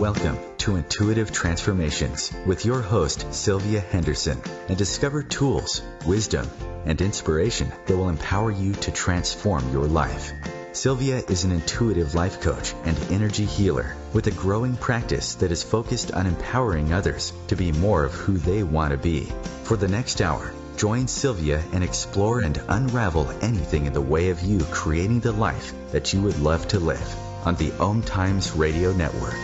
Welcome to Intuitive Transformations with your host, Sylvia Henderson, and discover tools, wisdom, and inspiration that will empower you to transform your life. Sylvia is an intuitive life coach and energy healer with a growing practice that is focused on empowering others to be more of who they want to be. For the next hour, join Sylvia and explore and unravel anything in the way of you creating the life that you would love to live on the OMTimes radio network.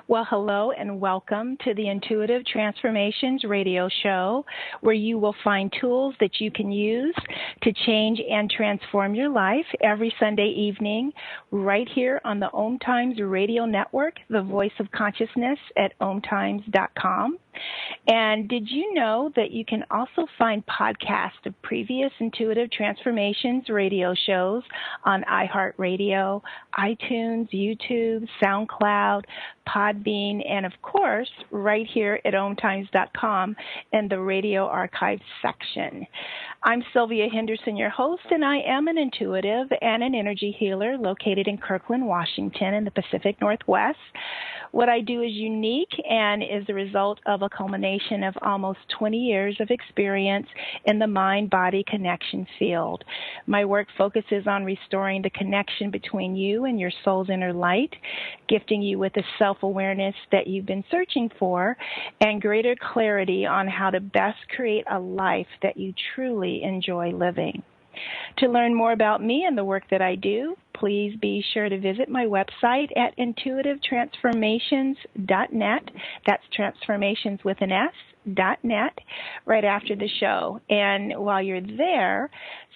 Well, hello and welcome to the Intuitive Transformations radio show, where you will find tools that you can use to change and transform your life every Sunday evening right here on the OMTimes radio network, the voice of consciousness at OMTimes.com. And did you know that you can also find podcasts of previous Intuitive Transformations radio shows on iHeartRadio, iTunes, YouTube, SoundCloud, Podbean, and of course, right here at OMTimes.com in the radio archives section. I'm Sylvia Henderson, your host, and I am an intuitive and an energy healer located in Kirkland, Washington in the Pacific Northwest. What I do is unique and is the result of a culmination of almost 20 years of experience in the mind-body connection field. My work focuses on restoring the connection between you and your soul's inner light, gifting you with the self-awareness that you've been searching for, and greater clarity on how to best create a life that you truly enjoy living. To learn more about me and the work that I do, please be sure to visit my website at intuitivetransformations.net. That's transformations with an S, .net, right after the show. And while you're there,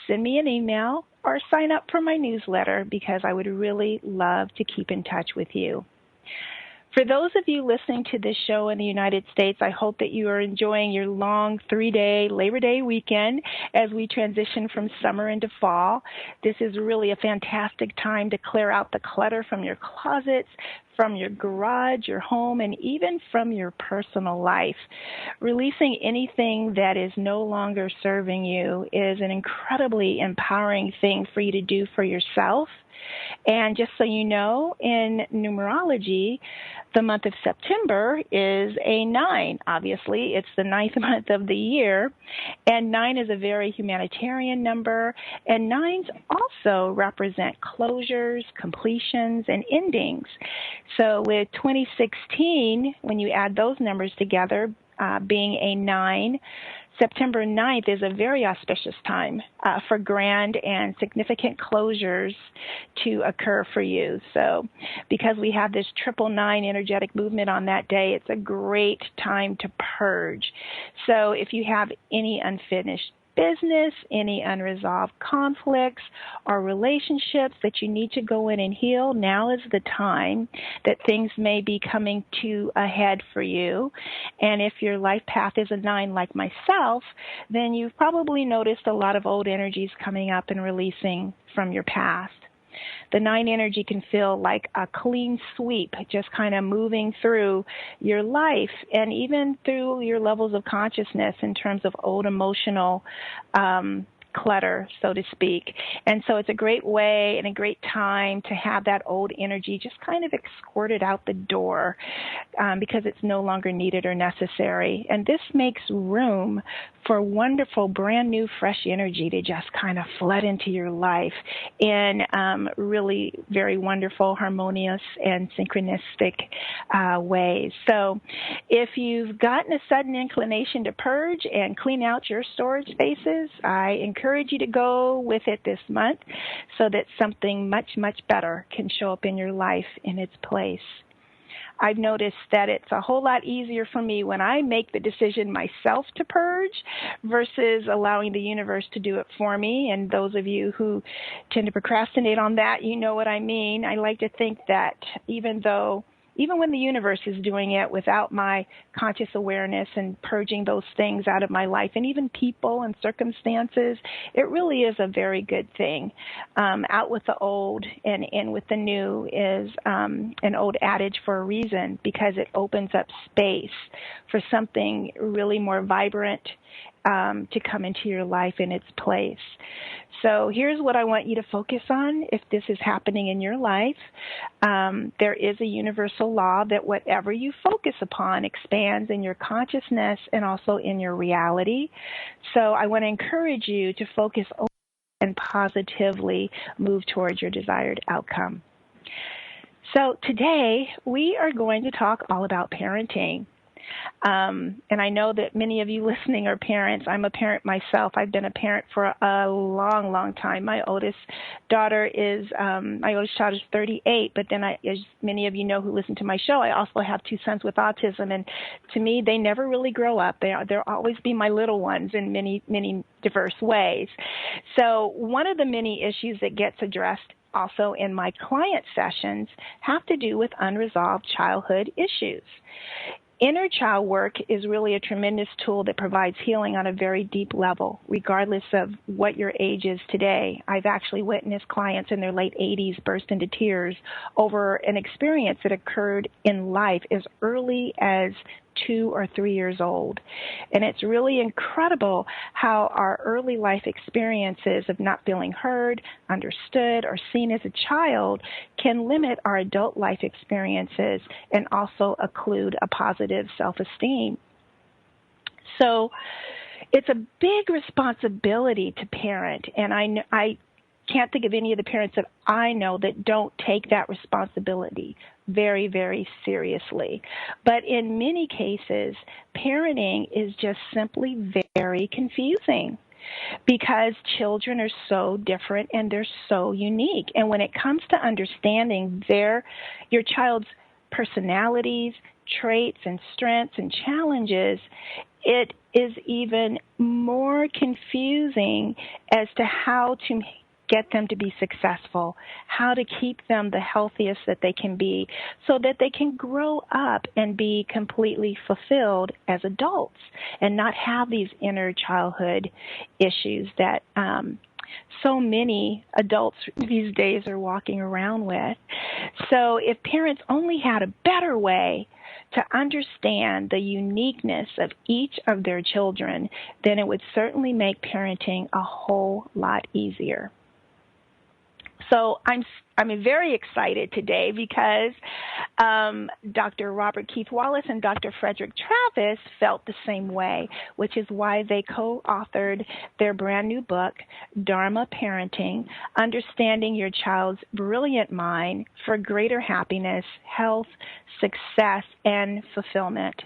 send me an email or sign up for my newsletter because I would really love to keep in touch with you. For those of you listening to this show in the United States, I hope that you are enjoying your long 3-day Labor Day weekend as we transition from summer into fall. This is really a fantastic time to clear out the clutter from your closets, from your garage, your home, and even from your personal life. Releasing anything that is no longer serving you is an incredibly empowering thing for you to do for yourself. And just so you know, in numerology, the month of September is a 9. Obviously, it's the 9th month of the year. And 9 is a very humanitarian number. And 9s also represent closures, completions, and endings. So with 2016, when you add those numbers together, being a 9, September 9th is a very auspicious time for grand and significant closures to occur for you. So because we have this 999 energetic movement on that day, it's a great time to purge. So if you have any unfinished business, any unresolved conflicts or relationships that you need to go in and heal, now is the time that things may be coming to a head for you. And if your life path is a 9 like myself, then you've probably noticed a lot of old energies coming up and releasing from your past. The 9 energy can feel like a clean sweep, just kind of moving through your life and even through your levels of consciousness in terms of old emotional clutter, so to speak. And so it's a great way and a great time to have that old energy just kind of escorted out the door because it's no longer needed or necessary. And this makes room for wonderful, brand new, fresh energy to just kind of flood into your life in really very wonderful, harmonious, and synchronistic ways. So if you've gotten a sudden inclination to purge and clean out your storage spaces, I encourage you to go with it this month so that something much, much better can show up in your life in its place. I've noticed that it's a whole lot easier for me when I make the decision myself to purge versus allowing the universe to do it for me. And those of you who tend to procrastinate on that, you know what I mean. I like to think that even when the universe is doing it without my conscious awareness and purging those things out of my life, and even people and circumstances, it really is a very good thing. Out with the old and in with the new is an old adage for a reason, because it opens up space for something really more vibrant to come into your life in its place. So here's what I want you to focus on if this is happening in your life. There is a universal law that whatever you focus upon expands in your consciousness and also in your reality. So I want to encourage you to focus and positively move towards your desired outcome. So today we are going to talk all about parenting. And I know that many of you listening are parents. I'm a parent myself. I've been a parent for a long, long time. My oldest child is 38, but then as many of you know who listen to my show, I also have two sons with autism. And to me, they never really grow up. They'll always be my little ones in many, many diverse ways. So one of the many issues that gets addressed also in my client sessions have to do with unresolved childhood issues. Inner child work is really a tremendous tool that provides healing on a very deep level, regardless of what your age is today. I've actually witnessed clients in their late 80s burst into tears over an experience that occurred in life as early as 2 or 3 years old. And it's really incredible how our early life experiences of not feeling heard, understood, or seen as a child can limit our adult life experiences and also occlude a positive self-esteem. So it's a big responsibility to parent, and I can't think of any of the parents that I know that don't take that responsibility very, very seriously. But in many cases, parenting is just simply very confusing because children are so different and they're so unique. And when it comes to understanding your child's personalities, traits, and strengths and challenges, it is even more confusing as to how to get them to be successful, how to keep them the healthiest that they can be so that they can grow up and be completely fulfilled as adults and not have these inner childhood issues that so many adults these days are walking around with. So if parents only had a better way to understand the uniqueness of each of their children, then it would certainly make parenting a whole lot easier. So I'm very excited today because Dr. Robert Keith Wallace and Dr. Frederick Travis felt the same way, which is why they co-authored their brand new book, Dharma Parenting, Understanding Your Child's Brilliant Mind for Greater Happiness, Health, Success, and Fulfillment.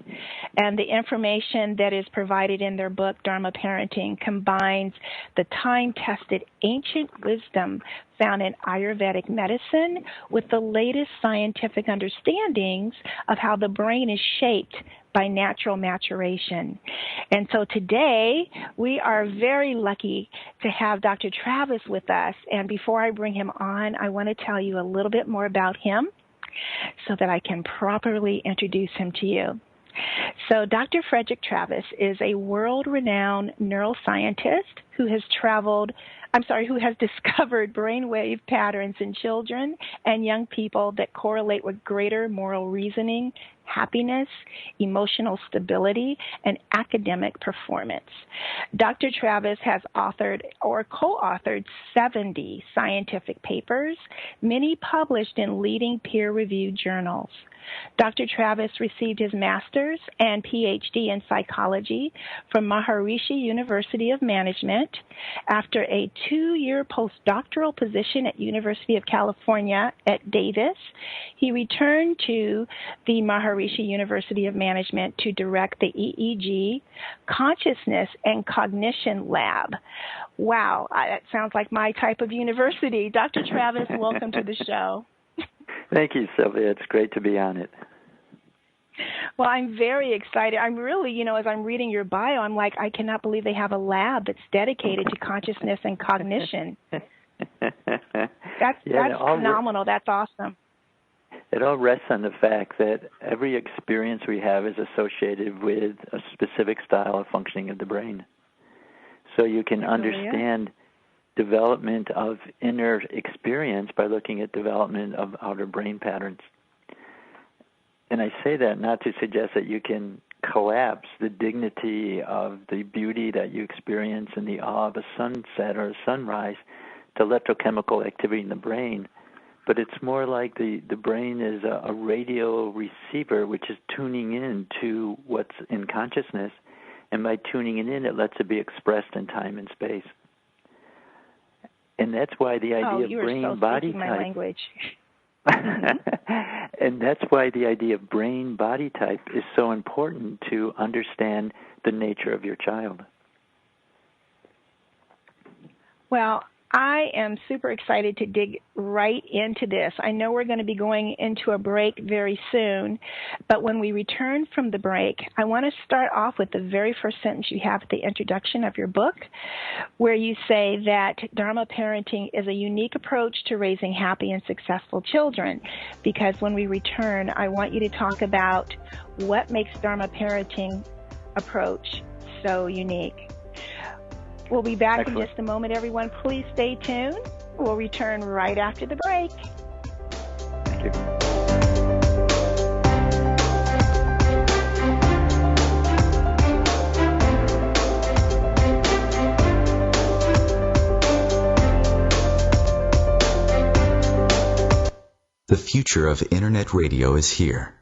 And the information that is provided in their book, Dharma Parenting, combines the time-tested ancient wisdom found in Ayurvedic medicine with the latest scientific understandings of how the brain is shaped by natural maturation. And so today we are very lucky to have Dr. Travis with us. And before I bring him on, I want to tell you a little bit more about him so that I can properly introduce him to you. So Dr. Frederick Travis is a world-renowned neuroscientist who has discovered brainwave patterns in children and young people that correlate with greater moral reasoning, happiness, emotional stability, and academic performance. Dr. Travis has authored or co-authored 70 scientific papers, many published in leading peer-reviewed journals. Dr. Travis received his master's and PhD in psychology from Maharishi University of Management. After a 2-year postdoctoral position at University of California at Davis, he returned to the Maharishi University of Management to direct the EEG Consciousness and Cognition Lab. Wow, that sounds like my type of university. Dr. Travis, welcome to the show. Thank you, Sylvia. It's great to be on it. Well, I'm very excited. I'm really, as I'm reading your bio, I'm like, I cannot believe they have a lab that's dedicated to consciousness and cognition. That's phenomenal. That's awesome. It all rests on the fact that every experience we have is associated with a specific style of functioning of the brain. So you can understand development of inner experience by looking at development of outer brain patterns. And I say that not to suggest that you can collapse the dignity of the beauty that you experience in the awe of a sunset or a sunrise to electrochemical activity in the brain. But it's more like the brain is a radio receiver which is tuning in to what's in consciousness, and by tuning it in, it lets it be expressed in time and space. And that's why the idea of brain-body type... my language. And that's why the idea of brain-body type is so important to understand the nature of your child. Well, I am super excited to dig right into this. I know we're going to be going into a break very soon, but when we return from the break, I want to start off with the very first sentence you have at the introduction of your book, where you say that Dharma Parenting is a unique approach to raising happy and successful children. Because when we return, I want you to talk about what makes Dharma Parenting approach so unique. We'll be back in just a moment, everyone. Please stay tuned. We'll return right after the break. Thank you. The future of Internet radio is here.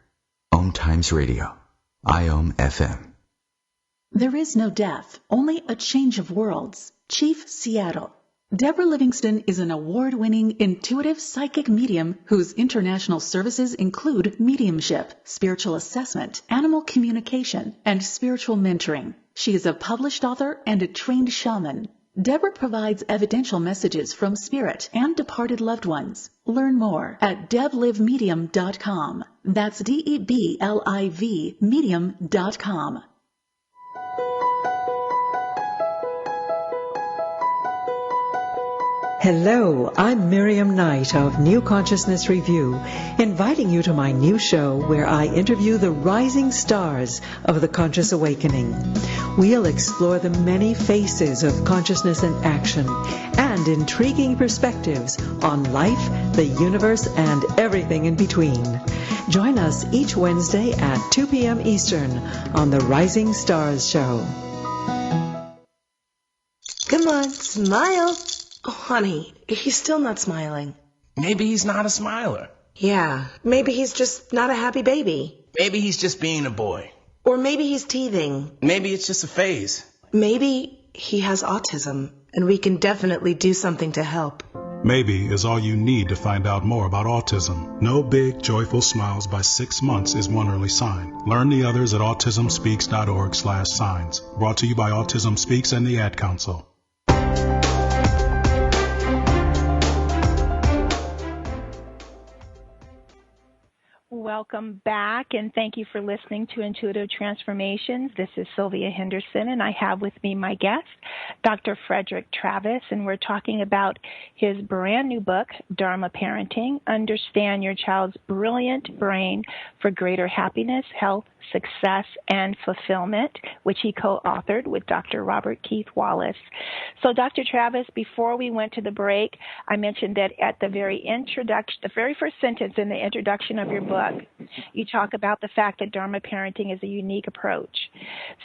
OMTimes Radio. IOM FM. There is no death, only a change of worlds. Chief Seattle. Deborah Livingston is an award-winning intuitive psychic medium whose international services include mediumship, spiritual assessment, animal communication, and spiritual mentoring. She is a published author and a trained shaman. Deborah provides evidential messages from spirit and departed loved ones. Learn more at deblivemedium.com. That's DEBLIV medium.com. Hello, I'm Miriam Knight of New Consciousness Review, inviting you to my new show where I interview the rising stars of the conscious awakening. We'll explore the many faces of consciousness in action and intriguing perspectives on life, the universe, and everything in between. Join us each Wednesday at 2 p.m. Eastern on the Rising Stars Show. Come on, smile. Oh, honey, he's still not smiling. Maybe he's not a smiler. Yeah, maybe he's just not a happy baby. Maybe he's just being a boy. Or maybe he's teething. Maybe it's just a phase. Maybe he has autism, and we can definitely do something to help. Maybe is all you need to find out more about autism. No big, joyful smiles by 6 months is one early sign. Learn the others at autismspeaks.org/signs. Brought to you by Autism Speaks and the Ad Council. Welcome back, and thank you for listening to Intuitive Transformations. This is Sylvia Henderson, and I have with me my guest, Dr. Frederick Travis, and we're talking about his brand new book, Dharma Parenting, Understand Your Child's Brilliant Brain for Greater Happiness, Health, Success, and Fulfillment, which he co-authored with Dr. Robert Keith Wallace. So, Dr. Travis, before we went to the break, I mentioned that at the very introduction, the very first sentence in the introduction of your book, you talk about the fact that Dharma Parenting is a unique approach.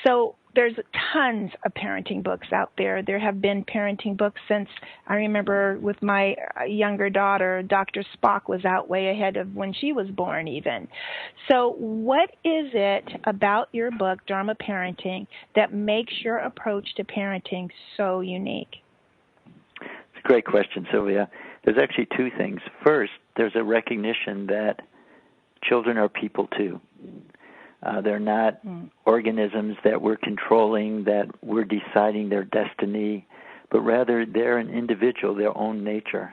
So there's tons of parenting books out there. There have been parenting books since, I remember with my younger daughter, Dr. Spock was out way ahead of when she was born even. So what is it about your book, Dharma Parenting, that makes your approach to parenting so unique? It's a great question, Sylvia. There's actually two things. First, there's a recognition that children are people too. They're not organisms that we're controlling, that we're deciding their destiny, but rather they're an individual, their own nature.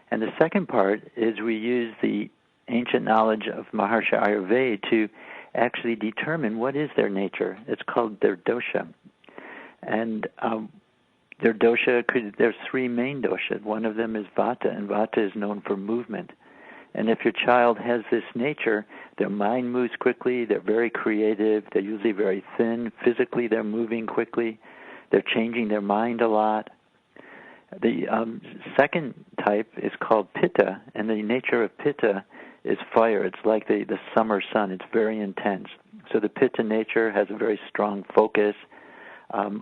And the second part is we use the ancient knowledge of Maharishi Ayurveda to actually determine what is their nature. It's called their dosha. And their dosha, there's three main doshas. One of them is Vata, and Vata is known for movement. And if your child has this nature, their mind moves quickly, they're very creative, they're usually very thin. Physically, they're moving quickly, they're changing their mind a lot. The second type is called Pitta, and the nature of Pitta is fire. It's like the summer sun. It's very intense. So the Pitta nature has a very strong focus.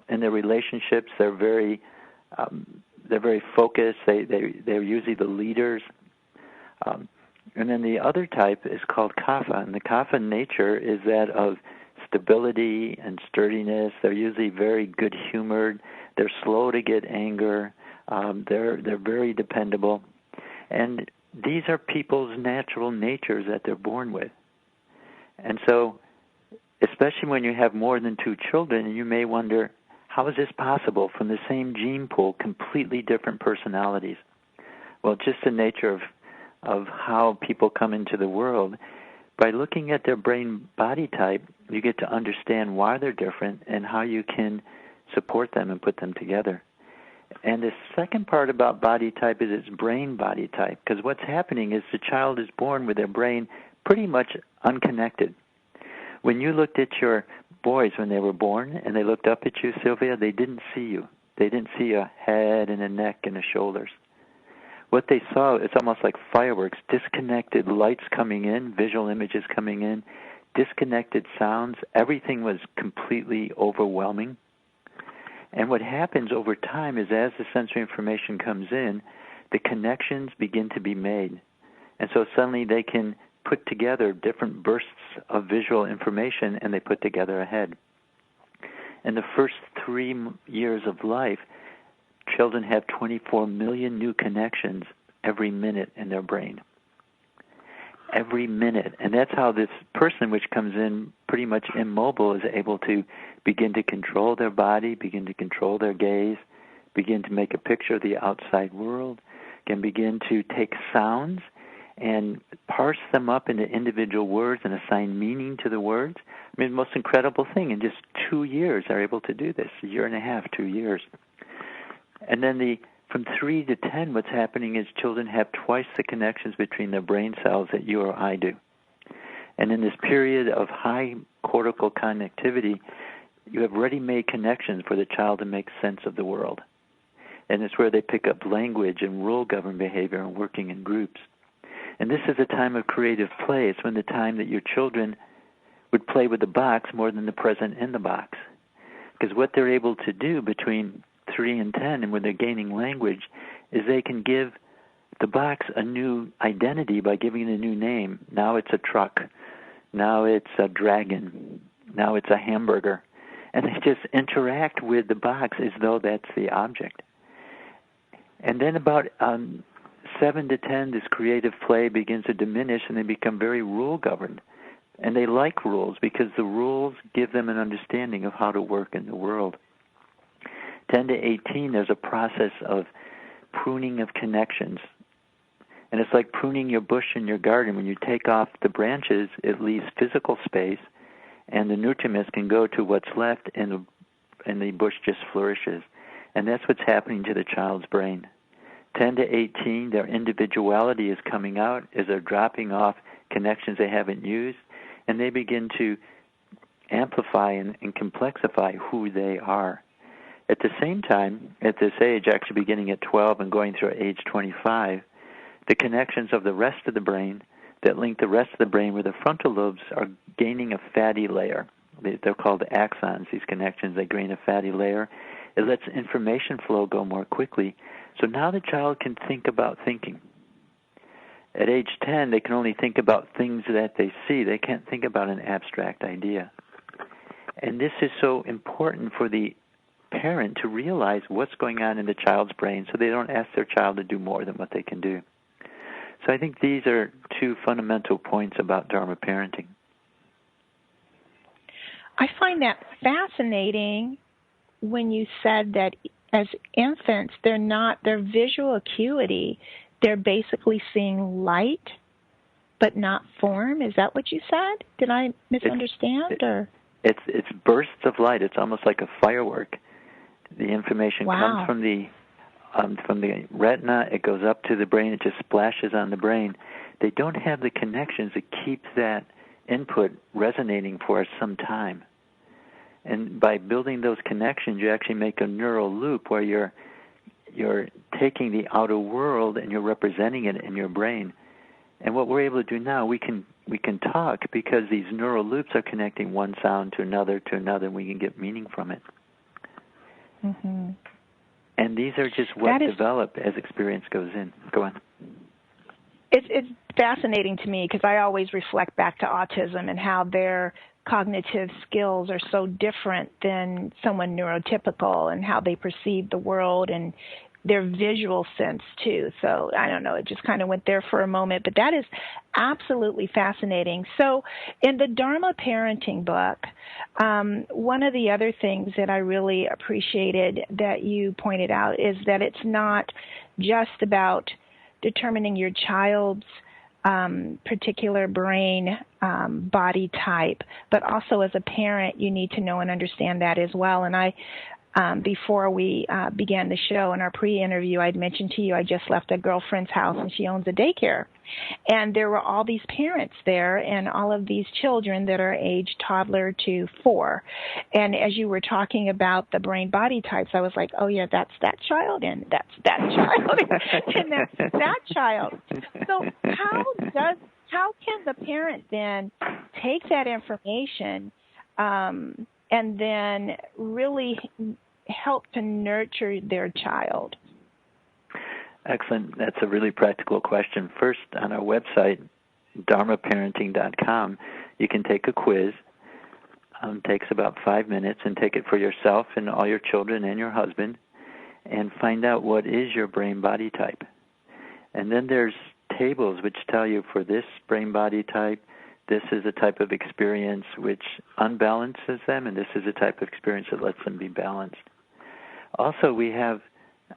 In their relationships, they're very focused. They're usually the leaders. And then the other type is called Kapha, and the Kapha nature is that of stability and sturdiness. They're usually very good-humored. They're slow to get anger. They're very dependable. And these are people's natural natures that they're born with. And so, especially when you have more than 2 children, you may wonder, how is this possible from the same gene pool, completely different personalities? Well, just the nature of how people come into the world. By looking at their brain body type, you get to understand why they're different and how you can support them and put them together. And the second part about body type is its brain body type, because what's happening is the child is born with their brain pretty much unconnected. When you looked at your boys when they were born and they looked up at you, Sylvia, they didn't see you. They didn't see a head and a neck and a shoulders. What they saw, it's almost like fireworks, disconnected lights coming in, visual images coming in, disconnected sounds. Everything was completely overwhelming. And what happens over time is as the sensory information comes in, the connections begin to be made. And so suddenly they can put together different bursts of visual information, and they put together a head. In the first 3 years of life, children have 24 million new connections every minute in their brain. Every minute. And that's how this person, which comes in pretty much immobile, is able to begin to control their body, begin to control their gaze, begin to make a picture of the outside world, can begin to take sounds and parse them up into individual words and assign meaning to the words. I mean, the most incredible thing, in just 2 years they're able to do this, 1.5 years, 2 years. And then from 3 to 10, what's happening is children have twice the connections between their brain cells that you or I do. And in this period of high cortical connectivity, you have ready-made connections for the child to make sense of the world. And it's where they pick up language and rule-governed behavior and working in groups. And this is a time of creative play. It's when the time that your children would play with the box more than the present in the box. Because what they're able to do between 3 and 10, and when they're gaining language, is they can give the box a new identity by giving it a new name. Now it's a truck. Now it's a dragon. Now it's a hamburger. And they just interact with the box as though that's the object. And then about 7 to 10, this creative play begins to diminish, and they become very rule-governed. And they like rules because the rules give them an understanding of how to work in the world. 10 to 18, there's a process of pruning of connections. And it's like pruning your bush in your garden. When you take off the branches, it leaves physical space, and the nutriments can go to what's left, and the bush just flourishes. And that's what's happening to the child's brain. 10 to 18, their individuality is coming out as they're dropping off connections they haven't used, and they begin to amplify and complexify who they are. At the same time, at this age, actually beginning at 12 and going through age 25, the connections of the rest of the brain that link the rest of the brain with the frontal lobes are gaining a fatty layer. They're called axons, these connections. They gain a fatty layer. It lets information flow go more quickly. So now the child can think about thinking. At age 10, they can only think about things that they see. They can't think about an abstract idea. And this is so important for the parent to realize what's going on in the child's brain so they don't ask their child to do more than what they can do. So I think these are 2 fundamental points about Dharma parenting. I find that fascinating when you said that as infants, their visual acuity, they're basically seeing light but not form. Is that what you said? Did I misunderstand? It's bursts of light. It's almost like a firework. The information comes from the retina. It goes up to the brain. It just splashes on the brain. They don't have the connections that keep that input resonating for some time. And by building those connections, you actually make a neural loop where you're taking the outer world and you're representing it in your brain. And what we're able to do now, we can we can talk because these neural loops are connecting one sound to another, and we can get meaning from it. Mm-hmm. And these are just what develop as experience goes in. Go on. It's fascinating to me because I always reflect back to autism and how their cognitive skills are so different than someone neurotypical, and how they perceive the world and their visual sense too. So I don't know, it just kind of went there for a moment, but that is absolutely fascinating. So in the Dharma Parenting book, one of the other things that I really appreciated that you pointed out is that it's not just about determining your child's particular brain body type, but also as a parent, you need to know and understand that as well. And I, before we began the show in our pre-interview, I'd mentioned to you I just left a girlfriend's house, and she owns a daycare. And there were all these parents there and all of these children that are aged toddler to 4. And as you were talking about the brain body types, I was like, oh, yeah, that's that child, and that's that child, and that's that child. So how can the parent then take that information and then really help to nurture their child? Excellent. That's a really practical question. First, on our website, dharmaparenting.com, you can take a quiz. Takes about 5 minutes, and take it for yourself and all your children and your husband, and find out what is your brain body type. And then there's tables which tell you for this brain body type, this is a type of experience which unbalances them, and this is a type of experience that lets them be balanced. Also, we have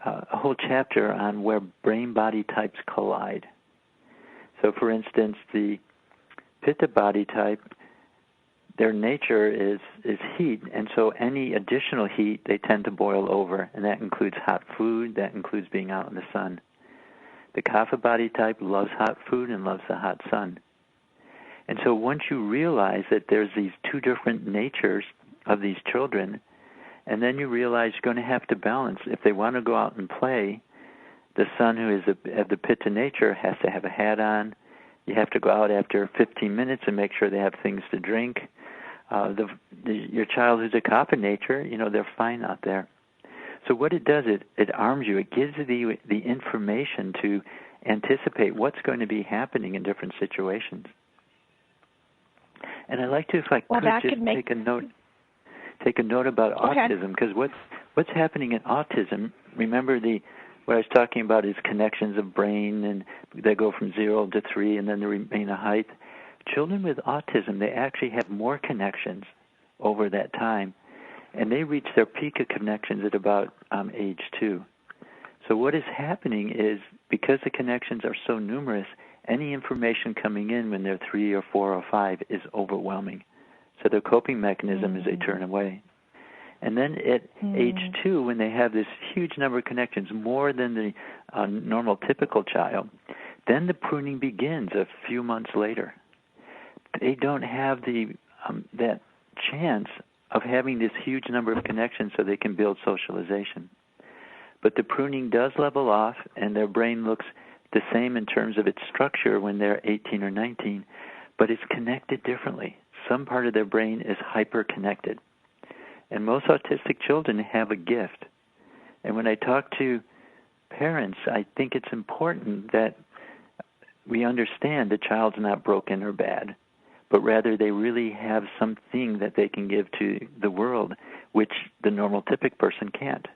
a whole chapter on where brain body types collide. So, for instance, the Pitta body type, their nature is heat, and so any additional heat, they tend to boil over, and that includes hot food, that includes being out in the sun. The Kapha body type loves hot food and loves the hot sun. And so once you realize that there's these two different natures of these children, and then you realize you're going to have to balance. If they want to go out and play, the son who is of the Pitta nature has to have a hat on. You have to go out after 15 minutes and make sure they have things to drink. Your child who's a Kapha nature, they're fine out there. So what it does, it arms you. It gives you the information to anticipate what's going to be happening in different situations. And I'd like to, if I could, just take a note about autism, because what's happening in autism, remember what I was talking about is connections of brain, and they go from 0 to 3, and then they remain a height. Children with autism, they actually have more connections over that time, and they reach their peak of connections at about age 2. So what is happening is, because the connections are so numerous, any information coming in when they're 3 or 4 or 5 is overwhelming. So their coping mechanism is they turn away. And then at age 2, when they have this huge number of connections, more than the normal typical child, then the pruning begins a few months later. They don't have that chance of having this huge number of connections so they can build socialization. But the pruning does level off, and their brain looks the same in terms of its structure when they're 18 or 19, but it's connected differently. Some part of their brain is hyper-connected. And most autistic children have a gift. And when I talk to parents, I think it's important that we understand the child's not broken or bad, but rather they really have something that they can give to the world, which the normal typic person can't,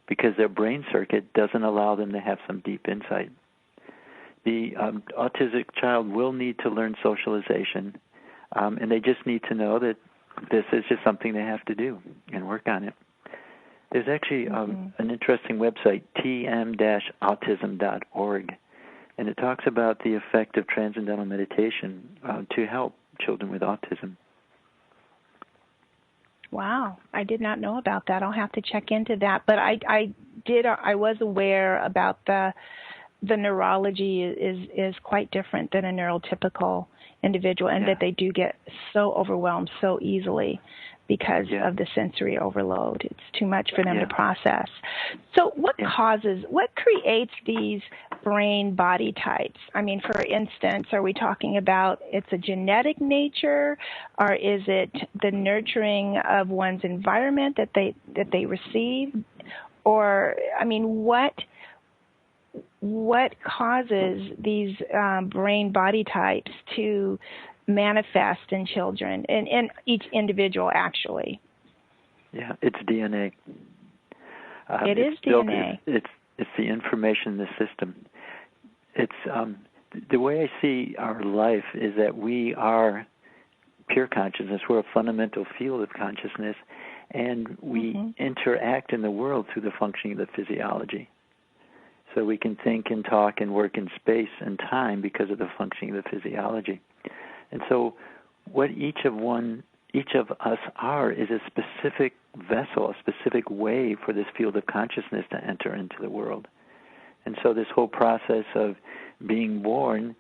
because their brain circuit doesn't allow them to have some deep insight. The autistic child will need to learn socialization, and they just need to know that this is just something they have to do and work on it. There's actually an interesting website, tm-autism.org, and it talks about the effect of transcendental meditation to help children with autism. Wow, I did not know about that. I'll have to check into that. But I was aware about the neurology is quite different than a neurotypical individual, and that they do get so overwhelmed so easily. because of the sensory overload. It's too much for them to process. So what creates these brain body types? I mean, for instance, are we talking about it's a genetic nature, or is it the nurturing of one's environment that they receive? Or, I mean, what causes these brain body types to manifest in children, in each individual, actually? Yeah, it's DNA. It is DNA. It's the information in the system. It's the way I see our life is that we are pure consciousness. We're a fundamental field of consciousness, and we interact in the world through the functioning of the physiology. So we can think and talk and work in space and time because of the functioning of the physiology. And so what each of us are is a specific vessel, a specific way for this field of consciousness to enter into the world. And so this whole process of being born,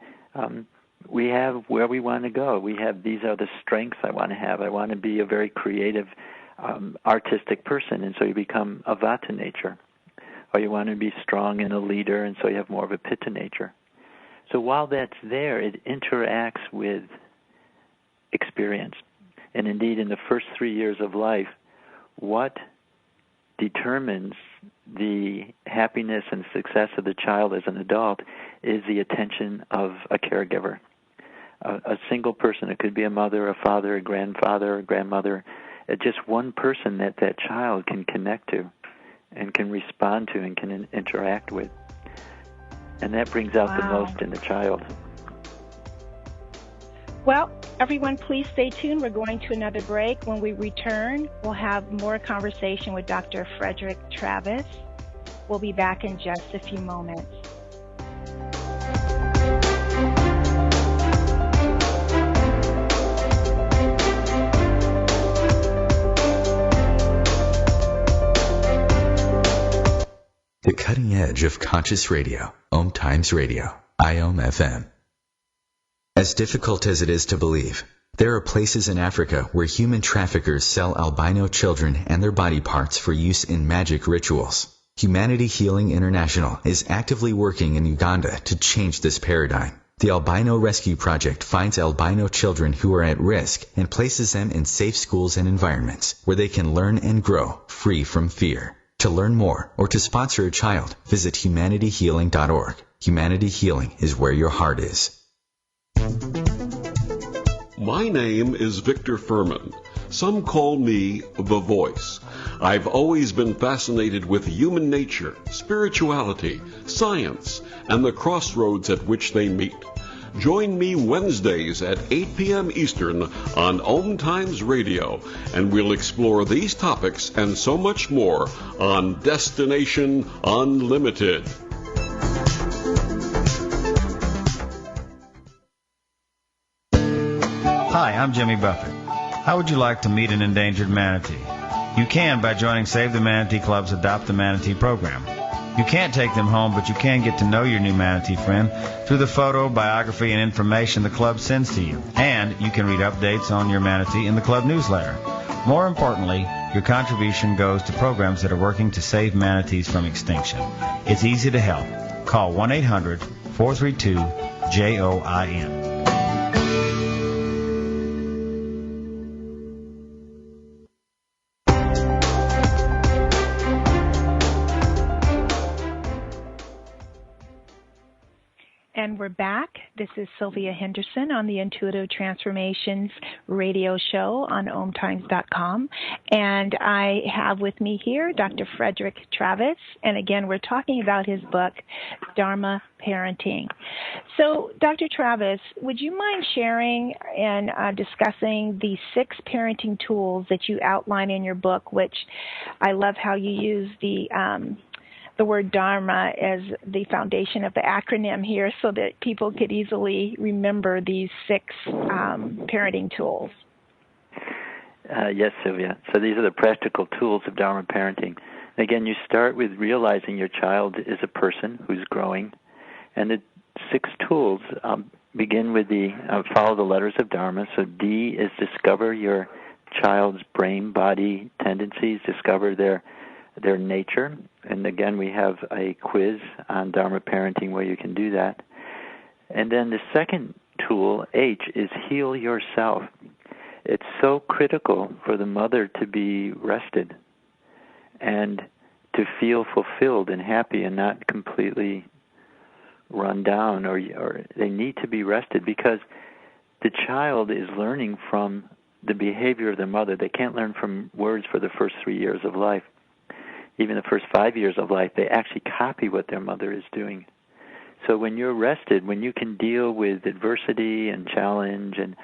we have where we want to go. These are the strengths I want to have. I want to be a very creative, artistic person, and so you become a Vata nature. Or you want to be strong and a leader, and so you have more of a Pitta nature. So while that's there, it interacts with experience. And indeed, in the first 3 years of life, what determines the happiness and success of the child as an adult is the attention of a caregiver. A single person, it could be a mother, a father, a grandfather, a grandmother, just one person that child can connect to and can respond to and can interact with. And that brings out the most in the child. Well, everyone, please stay tuned. We're going to another break. When we return, we'll have more conversation with Dr. Frederick Travis. We'll be back in just a few moments. The cutting edge of conscious radio, OMTimes Radio, IOM FM. As difficult as it is to believe, there are places in Africa where human traffickers sell albino children and their body parts for use in magic rituals. Humanity Healing International is actively working in Uganda to change this paradigm. The Albino Rescue Project finds albino children who are at risk and places them in safe schools and environments where they can learn and grow free from fear. To learn more or to sponsor a child, visit humanityhealing.org. Humanity Healing is where your heart is. My name is Victor Furman. Some call me The Voice. I've always been fascinated with human nature, spirituality, science, and the crossroads at which they meet. Join me Wednesdays at 8 p.m. Eastern on OMTimes Radio, and we'll explore these topics and so much more on Destination Unlimited. Hi, I'm Jimmy Buffett. How would you like to meet an endangered manatee? You can by joining Save the Manatee Club's Adopt a Manatee program. You can't take them home, but you can get to know your new manatee friend through the photo, biography, and information the club sends to you. And you can read updates on your manatee in the club newsletter. More importantly, your contribution goes to programs that are working to save manatees from extinction. It's easy to help. Call 1-800-432-JOIN. And we're back. This is Sylvia Henderson on the Intuitive Transformations radio show on OMTimes.com. And I have with me here Dr. Frederick Travis. And again, we're talking about his book, Dharma Parenting. So, Dr. Travis, would you mind sharing and discussing the 6 parenting tools that you outline in your book, which I love how you use the word Dharma as the foundation of the acronym here so that people could easily remember these 6 parenting tools. Yes, Sylvia. So these are the practical tools of Dharma parenting. Again, you start with realizing your child is a person who's growing. And the 6 tools begin with the follow the letters of Dharma. So D is discover your child's brain-body tendencies, discover their nature. And again, we have a quiz on Dharma Parenting where you can do that. And then the second tool, H, is heal yourself. It's so critical for the mother to be rested and to feel fulfilled and happy and not completely run down, or they need to be rested, because the child is learning from the behavior of their mother. They can't learn from words for the first 3 years of life. Even the first 5 years of life, they actually copy what their mother is doing. So when you're rested, when you can deal with adversity and challenge and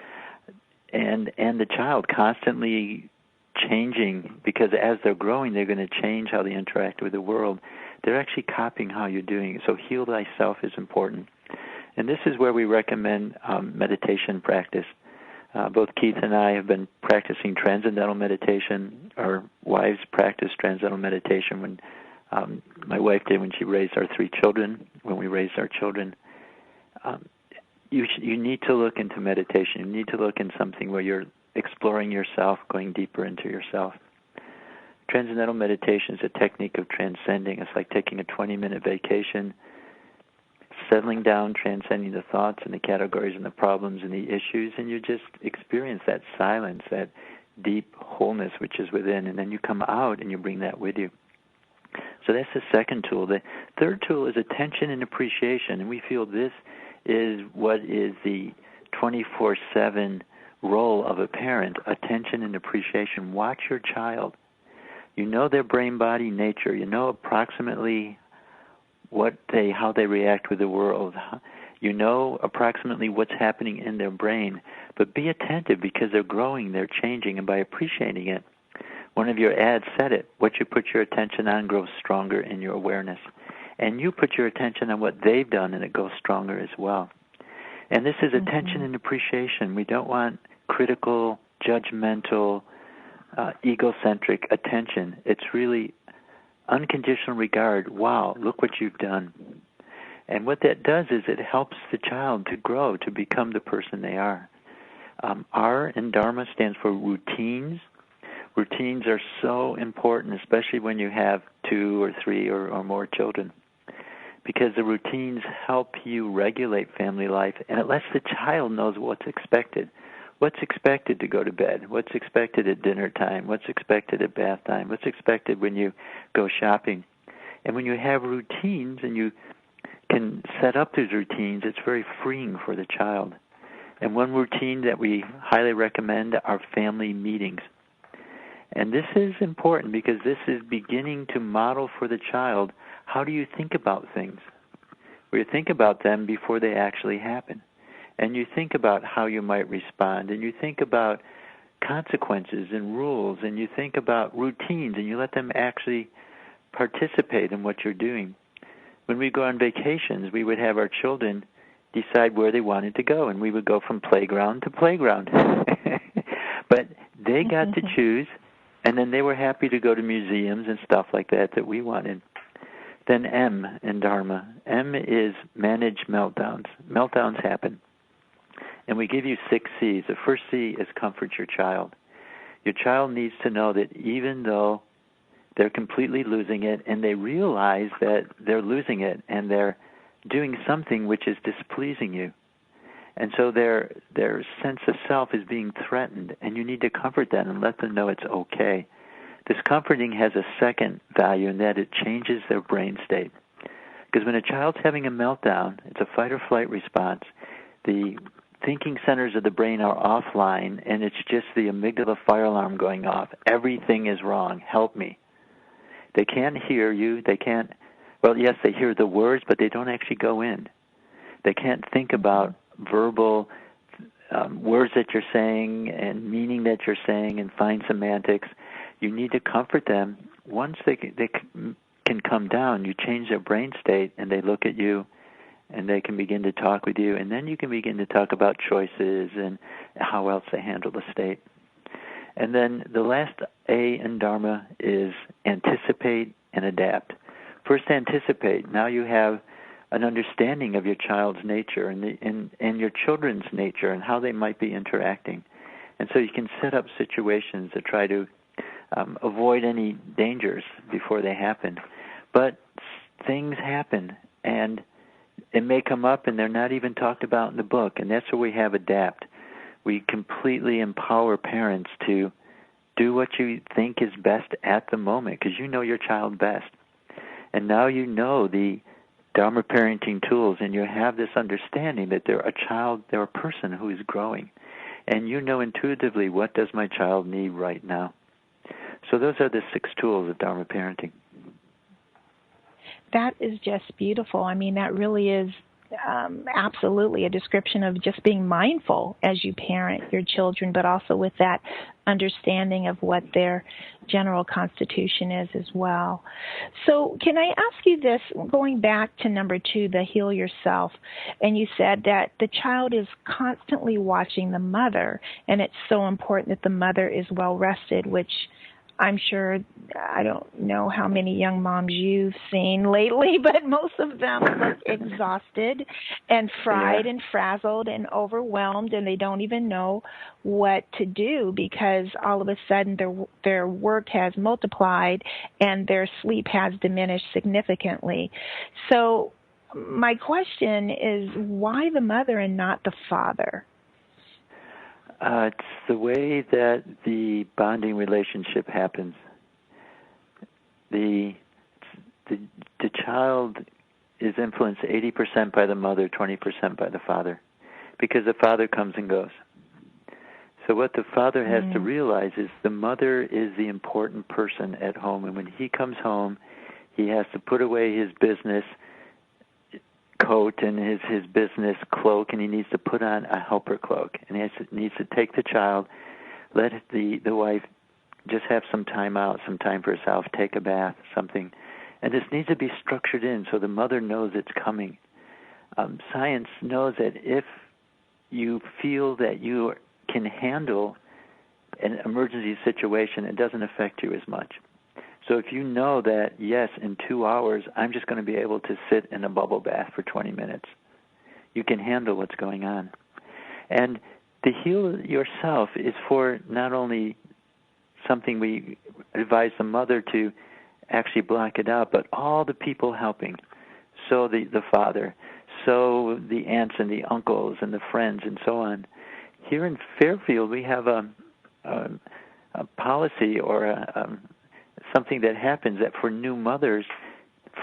the child constantly changing, because as they're growing, they're going to change how they interact with the world. They're actually copying how you're doing it. So heal thyself is important. And this is where we recommend meditation practice. Both Keith and I have been practicing Transcendental meditation. Our wives practiced Transcendental meditation when my wife did when she raised our 3 children, when we raised our children. You need to look into meditation. You need to look in something where you're exploring yourself, going deeper into yourself. Transcendental meditation is a technique of transcending. It's like taking a 20-minute vacation, settling down, transcending the thoughts and the categories and the problems and the issues, and you just experience that silence, that deep wholeness which is within, and then you come out and you bring that with you. So that's the second tool. The third tool is attention and appreciation, and we feel this is what is the 24/7 role of a parent, attention and appreciation. Watch your child. You know their brain-body nature. You know approximately how they react with the world. You know approximately what's happening in their brain. But be attentive, because they're growing, they're changing, and by appreciating it, one of your ads said it, what you put your attention on grows stronger in your awareness. And you put your attention on what they've done, and it goes stronger as well. And this is attention and appreciation. We don't want critical, judgmental, egocentric attention. It's really unconditional regard. Wow, look what you've done. And what that does is it helps the child to grow, to become the person they are. R in Dharma stands for routines. Routines are so important, especially when you have 2 or 3 or more children, because the routines help you regulate family life, and it lets the child know what's expected. What's expected to go to bed? What's expected at dinner time? What's expected at bath time? What's expected when you go shopping? And when you have routines and you can set up those routines, it's very freeing for the child. And one routine that we highly recommend are family meetings. And this is important because this is beginning to model for the child, how do you think about things? Where you think about them before they actually happen. And you think about how you might respond, and you think about consequences and rules, and you think about routines, and you let them actually participate in what you're doing. When we go on vacations, we would have our children decide where they wanted to go, and we would go from playground to playground. But they got to choose, and then they were happy to go to museums and stuff like that we wanted. Then M in Dharma. M is manage meltdowns. Meltdowns happen. And we give you 6 C's. The first C is comfort your child. Your child needs to know that even though they're completely losing it and they realize that they're losing it and they're doing something which is displeasing you, and so their sense of self is being threatened, and you need to comfort them and let them know it's okay. This comforting has a second value in that it changes their brain state. Because when a child's having a meltdown, it's a fight or flight response. The thinking centers of the brain are offline, and it's just the amygdala fire alarm going off. Everything is wrong. Help me. They can't hear you. They can't, well, yes, they hear the words, but they don't actually go in. They can't think about verbal words that you're saying and meaning that you're saying and find semantics. You need to comfort them. Once they can come down, you change their brain state, and they look at you, and they can begin to talk with you, and then you can begin to talk about choices and how else they handle the state. And then the last A in Dharma is anticipate and adapt. First, anticipate. Now you have an understanding of your child's nature and your children's nature and how they might be interacting. And so you can set up situations to try to avoid any dangers before they happen. But things happen, and it may come up, and they're not even talked about in the book, and that's where we have ADAPT. We completely empower parents to do what you think is best at the moment, because you know your child best. And now you know the Dharma Parenting tools, and you have this understanding that they're a person who is growing. And you know intuitively, what does my child need right now? So those are the 6 tools of Dharma Parenting. That is just beautiful. I mean, that really is absolutely a description of just being mindful as you parent your children, but also with that understanding of what their general constitution is as well. So can I ask you this, going back to number 2, the heal yourself, and you said that the child is constantly watching the mother, and it's so important that the mother is well rested, which I'm sure, I don't know how many young moms you've seen lately, but most of them look exhausted and fried and frazzled and overwhelmed, and they don't even know what to do because all of a sudden their work has multiplied and their sleep has diminished significantly. So my question is, why the mother and not the father? It's the way that the bonding relationship happens. The child is influenced 80% by the mother, 20% by the father, because the father comes and goes. So what the father has to realize is the mother is the important person at home, and when he comes home, he has to put away his business coat and his business cloak, and he needs to put on a helper cloak, and he needs to take the child, let the wife just have some time out, some time for herself, take a bath, something. And this needs to be structured in so the mother knows it's coming. Science knows that if you feel that you can handle an emergency situation, it doesn't affect you as much. So if you know that, yes, in 2 hours, I'm just going to be able to sit in a bubble bath for 20 minutes, you can handle what's going on. And to heal yourself is for not only something we advise the mother to actually block it out, but all the people helping. So the father, so the aunts and the uncles and the friends and so on. Here in Fairfield, we have a policy or something that happens that for new mothers,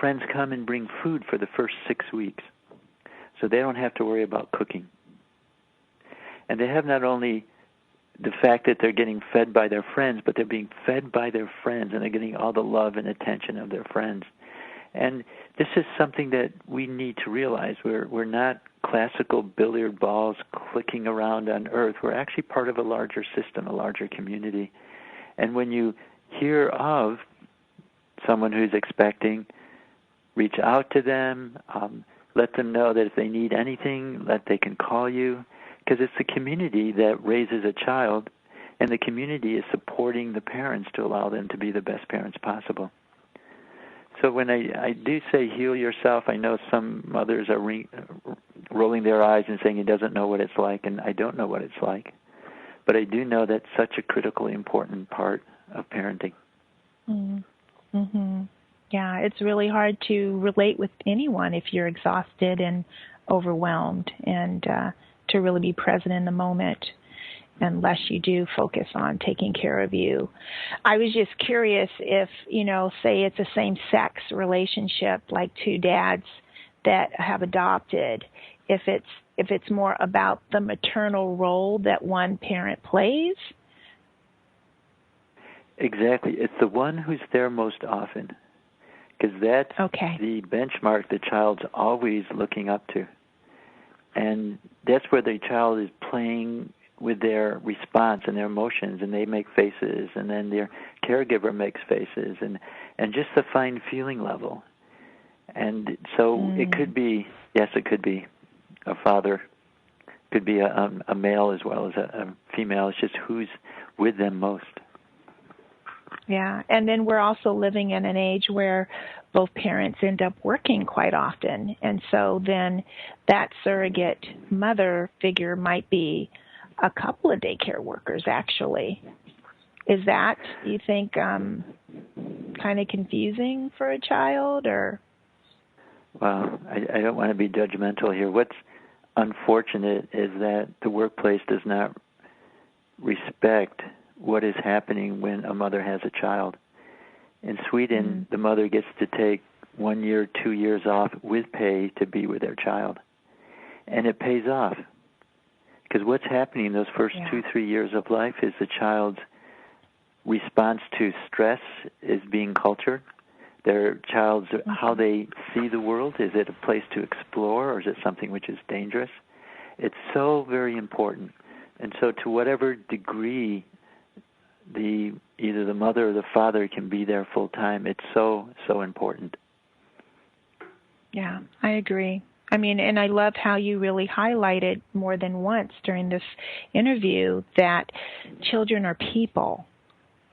friends come and bring food for the first 6 weeks. So they don't have to worry about cooking. And they have not only the fact that they're getting fed by their friends, but they're being fed by their friends, and they're getting all the love and attention of their friends. And this is something that we need to realize. We're not classical billiard balls clicking around on Earth. We're actually part of a larger system, a larger community. And when you hear of someone who's expecting, reach out to them, let them know that if they need anything, that they can call you, because it's the community that raises a child, and the community is supporting the parents to allow them to be the best parents possible. So when I do say heal yourself, I know some mothers are rolling their eyes and saying it doesn't know what it's like, and I don't know what it's like. But I do know that's such a critically important part of parenting. Mm-hmm. Yeah, it's really hard to relate with anyone if you're exhausted and overwhelmed, and to really be present in the moment unless you do focus on taking care of you. I was just curious if, say it's a same-sex relationship, like 2 dads that have adopted, if it's more about the maternal role that one parent plays. Exactly. It's the one who's there most often, because that's the benchmark the child's always looking up to. And that's where the child is playing with their response and their emotions, and they make faces, and then their caregiver makes faces, and just the fine feeling level. And so it could be, it could be a father, could be a male as well as a female. It's just who's with them most. Yeah, and then we're also living in an age where both parents end up working quite often, and so then that surrogate mother figure might be a couple of daycare workers, actually. Is that, you think, kind of confusing for a child, or? Well, I don't want to be judgmental here. What's unfortunate is that the workplace does not respect what is happening when a mother has a child. In Sweden, the mother gets to take 1 year, 2 years off with pay to be with their child. And it pays off. Because what's happening those first 2-3 years of life is the child's response to stress is being cultured. Their child's, how they see the world, is it a place to explore or is it something which is dangerous? It's so very important. And so to whatever degree either the mother or the father can be there full time, it's so, so important. Yeah, I agree. I mean, and I love how you really highlighted more than once during this interview that children are people.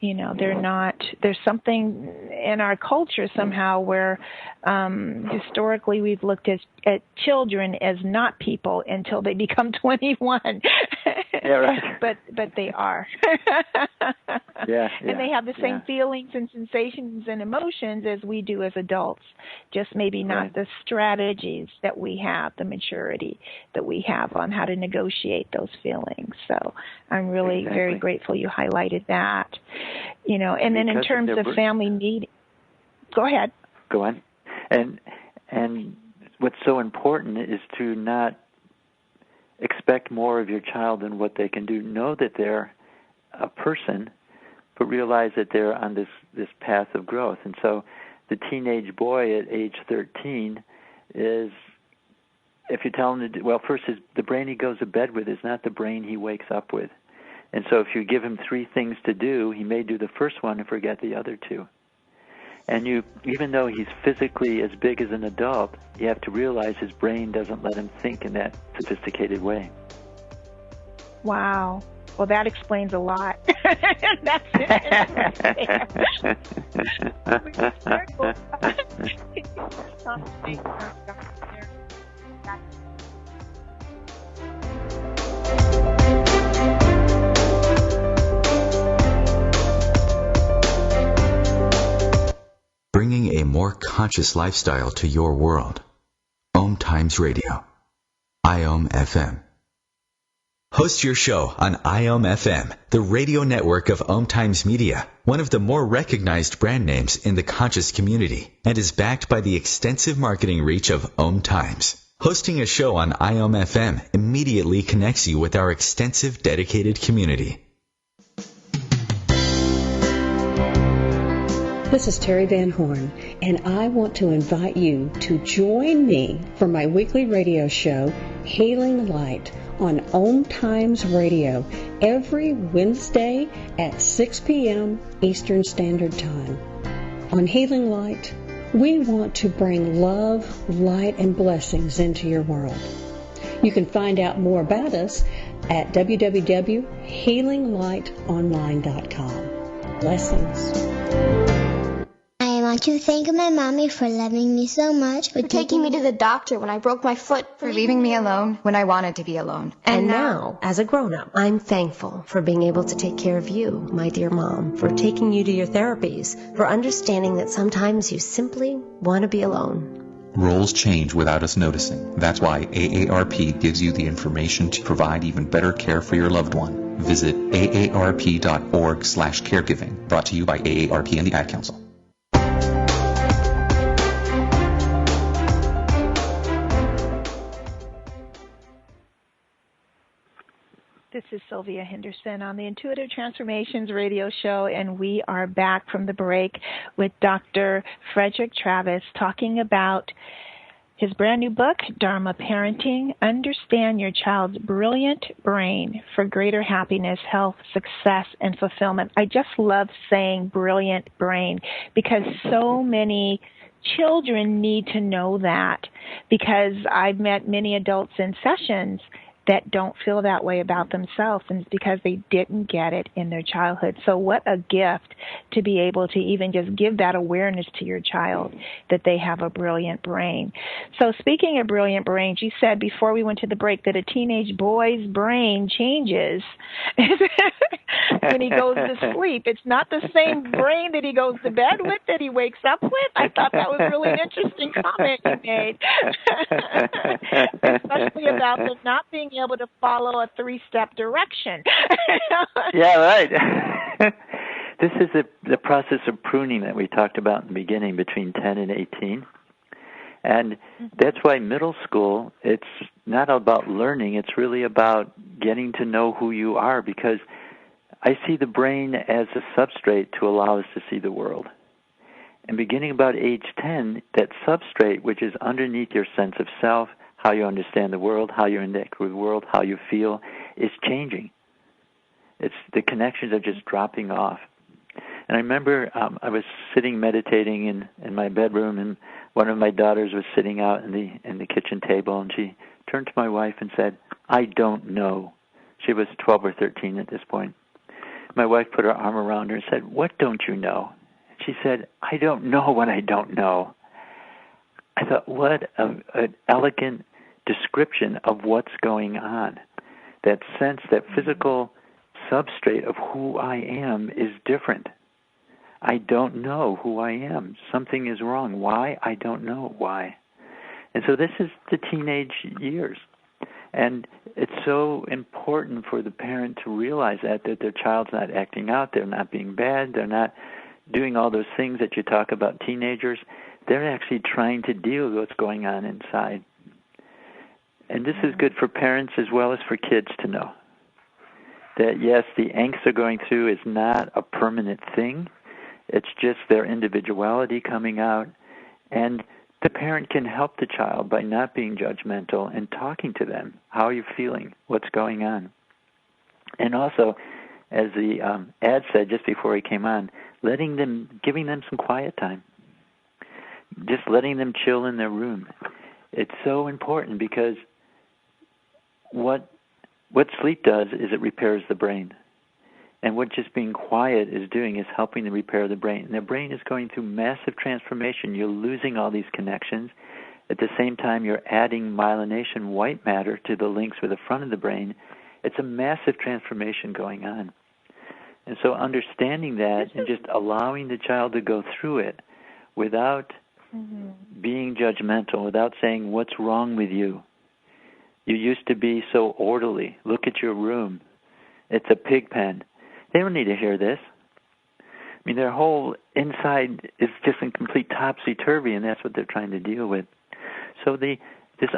You know, they're not, there's something in our culture somehow where historically we've looked at children as not people until they become 21. Yeah, right. But they are. And they have the same feelings and sensations and emotions as we do as adults, just maybe not the strategies that we have, the maturity that we have on how to negotiate those feelings. So I'm really very grateful you highlighted that. You know, and then in terms of family meeting, go ahead. Go on. And what's so important is to not expect more of your child than what they can do. Know that they're a person, but realize that they're on this path of growth. And so the teenage boy at age 13 is, if you tell him to do, well, first the brain he goes to bed with is not the brain he wakes up with. And so if you give him 3 things to do, he may do the first one and forget the other 2. And even though he's physically as big as an adult, you have to realize his brain doesn't let him think in that sophisticated way. Wow. Well, that explains a lot. That's it. Bringing a more conscious lifestyle to your world. OMTimes Radio. IOM FM. Host your show on IOM FM, the radio network of OMTimes Media, one of the more recognized brand names in the conscious community, and is backed by the extensive marketing reach of OMTimes. Hosting a show on IOM FM immediately connects you with our extensive dedicated community. This is Terry Van Horn, and I want to invite you to join me for my weekly radio show, Healing Light, on OMTimes Radio, every Wednesday at 6 p.m. Eastern Standard Time. On Healing Light, we want to bring love, light, and blessings into your world. You can find out more about us at www.healinglightonline.com. Blessings. I want to thank my mommy for loving me so much, for taking me to the doctor when I broke my foot, for leaving me alone when I wanted to be alone. And now, as a grown-up, I'm thankful for being able to take care of you, my dear mom, for taking you to your therapies, for understanding that sometimes you simply want to be alone. Roles change without us noticing. That's why AARP gives you the information to provide even better care for your loved one. Visit aarp.org/caregiving. Brought to you by AARP and the Ad Council. This is Sylvia Henderson on the Intuitive Transformations radio show, and we are back from the break with Dr. Frederick Travis talking about his brand new book, Dharma Parenting, Understand Your Child's Brilliant Brain for Greater Happiness, Health, Success, and Fulfillment. I just love saying brilliant brain because so many children need to know that, because I've met many adults in sessions that don't feel that way about themselves, and it's because they didn't get it in their childhood. So what a gift to be able to even just give that awareness to your child that they have a brilliant brain. So speaking of brilliant brains, you said before we went to the break that a teenage boy's brain changes when he goes to sleep. It's not the same brain that he goes to bed with, that he wakes up with. I thought that was really an interesting comment you made, especially about them not being able to follow a 3-step direction. Yeah, right. This is the process of pruning that we talked about in the beginning between 10 and 18. And that's why middle school, it's not about learning, it's really about getting to know who you are, because I see the brain as a substrate to allow us to see the world. And beginning about age 10, that substrate, which is underneath your sense of self, how you understand the world, how you interact with the world, how you feel, is changing. It's the connections are just dropping off. And I remember I was sitting meditating in my bedroom, and one of my daughters was sitting out in the kitchen table, and she turned to my wife and said, "I don't know." She was 12 or 13 at this point. My wife put her arm around her and said, "What don't you know?" She said, "I don't know what I don't know." I thought, what an elegant description of what's going on. That sense, that physical substrate of who I am is different. I don't know who I am. Something is wrong. Why? I don't know why. And so this is the teenage years. And it's so important for the parent to realize that their child's not acting out, they're not being bad, they're not doing all those things that you talk about teenagers. They're actually trying to deal with what's going on inside. And this is good for parents as well as for kids to know. That, yes, the angst they're going through is not a permanent thing. It's just their individuality coming out. And the parent can help the child by not being judgmental and talking to them. How are you feeling? What's going on? And also, as the ad said just before he came on, giving them some quiet time. Just letting them chill in their room. It's so important because what sleep does is it repairs the brain. And what just being quiet is doing is helping to repair the brain. And the brain is going through massive transformation. You're losing all these connections. At the same time, you're adding myelination, white matter, to the links with the front of the brain. It's a massive transformation going on. And so understanding that and just allowing the child to go through it without being judgmental, without saying, "What's wrong with you? You used to be so orderly. Look at your room. It's a pig pen." They don't need to hear this. I mean, their whole inside is just in complete topsy-turvy, and that's what they're trying to deal with. So this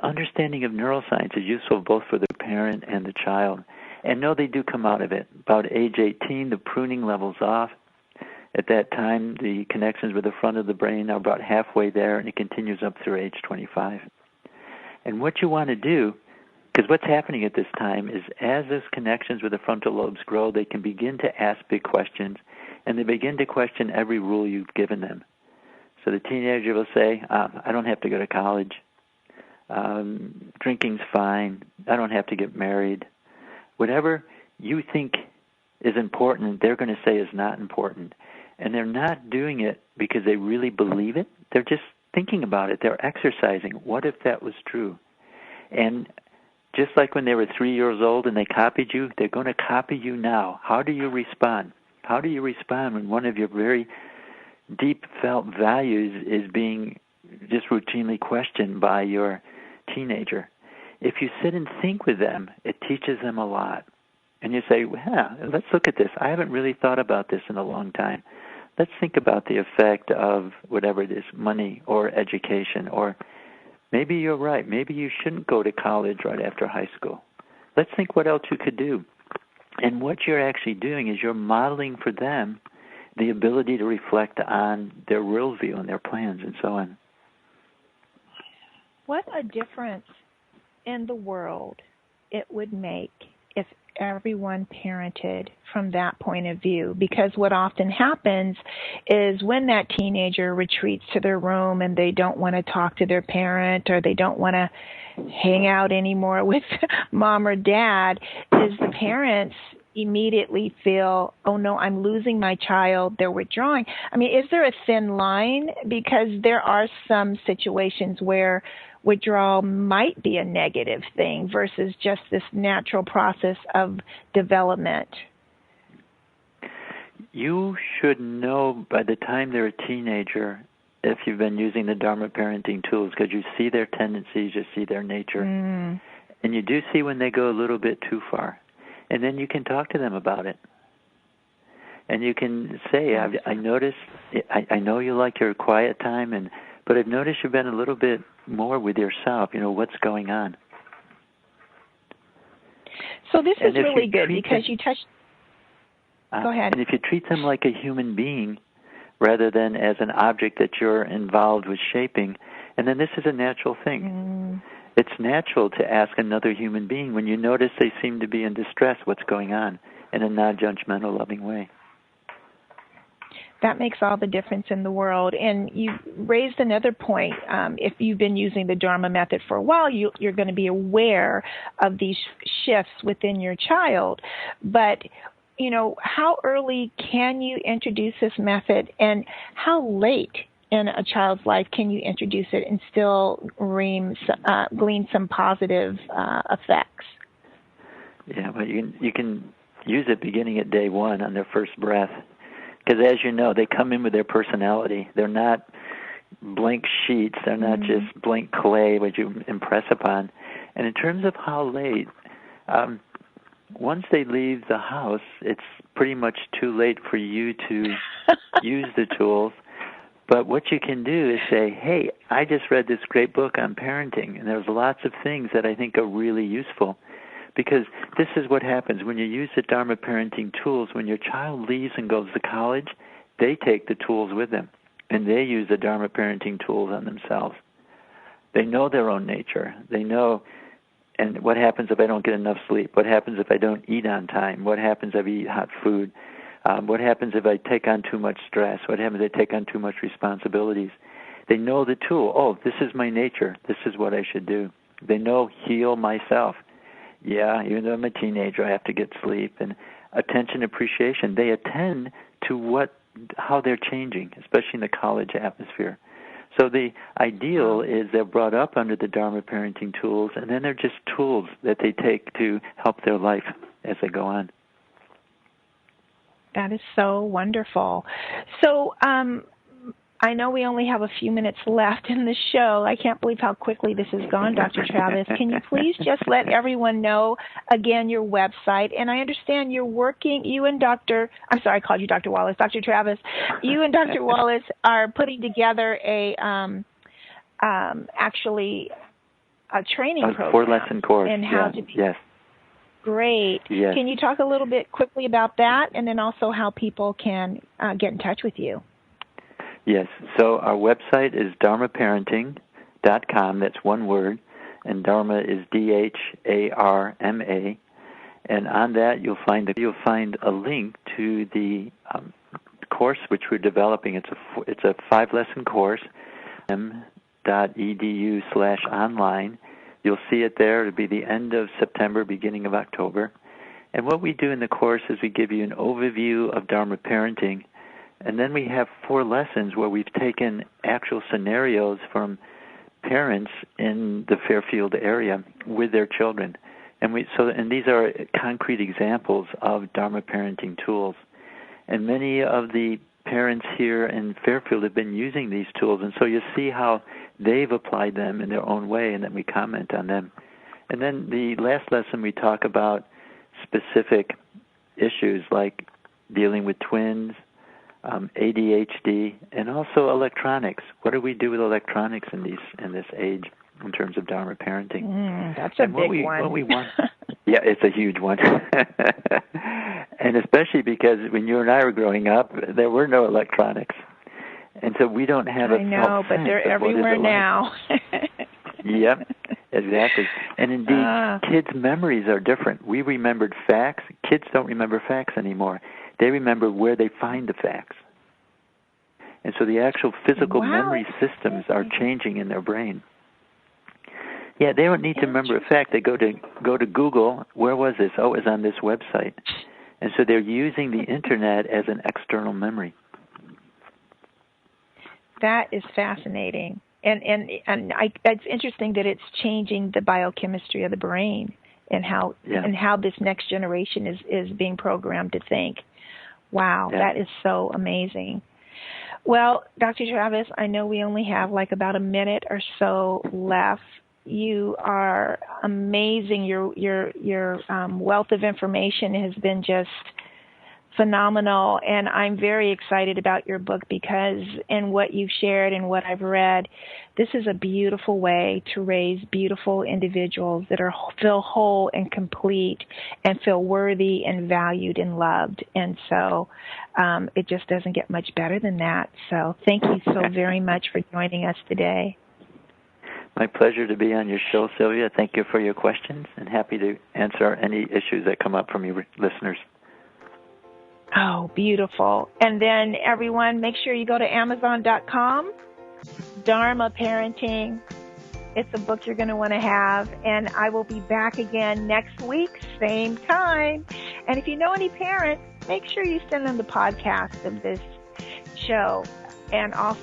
understanding of neuroscience is useful both for the parent and the child. And no, they do come out of it. About age 18, the pruning level's off. At that time, the connections with the front of the brain are about halfway there, and it continues up through age 25. And what you want to do, because what's happening at this time is as those connections with the frontal lobes grow, they can begin to ask big questions, and they begin to question every rule you've given them. So the teenager will say, "I don't have to go to college. Drinking's fine. I don't have to get married." Whatever you think is important, they're going to say is not important. And they're not doing it because they really believe it. They're just thinking about it. They're exercising. What if that was true? And just like when they were 3 years old and they copied you, they're going to copy you now. How do you respond? How do you respond when one of your very deep felt values is being just routinely questioned by your teenager? If you sit and think with them, it teaches them a lot. And you say, "Well, let's look at this. I haven't really thought about this in a long time. Let's think about the effect of whatever it is, money or education, or maybe you're right. Maybe you shouldn't go to college right after high school. Let's think what else you could do." And what you're actually doing is you're modeling for them the ability to reflect on their worldview and their plans and so on. What a difference in the world it would make if everyone parented from that point of view? Because what often happens is when that teenager retreats to their room and they don't want to talk to their parent or they don't want to hang out anymore with mom or dad, is the parents immediately feel, oh no, I'm losing my child, they're withdrawing. I mean, is there a thin line? Because there are some situations where withdrawal might be a negative thing versus just this natural process of development. You should know by the time they're a teenager if you've been using the Dharma parenting tools, because you see their tendencies, you see their nature. And you do see when they go a little bit too far. And then you can talk to them about it. And you can say, I noticed, I know you like your quiet time, but I've noticed you've been a little bit more with yourself. You know, what's going on? So this is really good because you touched... Go ahead. And if you treat them like a human being rather than as an object that you're involved with shaping, and then this is a natural thing. It's natural to ask another human being when you notice they seem to be in distress, what's going on, in a non-judgmental, loving way. That makes all the difference in the world. And you raised another point. If you've been using the Dharma method for a while, you're going to be aware of these shifts within your child. But, you know, how early can you introduce this method, and how late in a child's life can you introduce it and still glean some positive effects? Yeah, well, you can use it beginning at day one on their first breath. Because as you know, they come in with their personality. They're not blank sheets. They're not just blank clay which you impress upon. And in terms of how late, once they leave the house, it's pretty much too late for you to use the tools. But what you can do is say, hey, I just read this great book on parenting, and there's lots of things that I think are really useful. Because this is what happens when you use the Dharma parenting tools. When your child leaves and goes to college, they take the tools with them, and they use the Dharma parenting tools on themselves. They know their own nature. They know, and what happens if I don't get enough sleep? What happens if I don't eat on time? What happens if I eat hot food? What happens if I take on too much stress? What happens if I take on too much responsibilities? They know the tool. Oh, this is my nature. This is what I should do. They know heal myself. Yeah, even though I'm a teenager, I have to get sleep. And attention, appreciation. They attend to how they're changing, especially in the college atmosphere. So the ideal is they're brought up under the Dharma parenting tools, and then they're just tools that they take to help their life as they go on. That is so wonderful. So I know we only have a few minutes left in the show. I can't believe how quickly this has gone, Dr. Travis. Can you please just let everyone know, again, your website? And I understand you're working, you and I called you Dr. Wallace, Dr. Travis. You and Dr. Wallace are putting together actually a training program. 4-lesson course. And how to be. Yes. Great. Yes. Can you talk a little bit quickly about that, and then also how people can get in touch with you? Yes. So our website is dharmaparenting.com. That's one word, and Dharma is DHARMA. And on that, you'll find a link to the course which we're developing. It's a 5-lesson course. m.edu/online. You'll see it there. It'll be the end of September, beginning of October. And what we do in the course is we give you an overview of Dharma parenting, and then we have 4 lessons where we've taken actual scenarios from parents in the Fairfield area with their children. And these are concrete examples of Dharma parenting tools. And many of the parents here in Fairfield have been using these tools, and so you see how they've applied them in their own way, and then we comment on them. And then the last lesson we talk about specific issues like dealing with twins, ADHD, and also electronics. What do we do with electronics in this age in terms of Dharma parenting? That's a big one. What we want, yeah, it's a huge one. And especially because when you and I were growing up, there were no electronics. And so we don't have I know, but they're everywhere now. Yep, exactly. And indeed, kids' memories are different. We remembered facts. Kids don't remember facts anymore. They remember where they find the facts. And so the actual physical memory systems are changing in their brain. Yeah, they don't need to remember a fact. They go to Google. Where was this? Oh, it was on this website. And so they're using the Internet as an external memory. That is fascinating. And it's interesting that it's changing the biochemistry of the brain and how this next generation is being programmed to think. Wow, that is so amazing. Well, Dr. Travis, I know we only have like about a minute or so left. You are amazing. Your wealth of information has been just phenomenal, and I'm very excited about your book because, and what you've shared and what I've read, this is a beautiful way to raise beautiful individuals that feel whole and complete and feel worthy and valued and loved. And so it just doesn't get much better than that. So thank you so very much for joining us today. My pleasure to be on your show, Sylvia. Thank you for your questions, and happy to answer any issues that come up from your listeners. Oh, beautiful. And then, everyone, make sure you go to Amazon.com, Dharma Parenting. It's a book you're going to want to have. And I will be back again next week, same time. And if you know any parents, make sure you send them the podcast of this show. And also,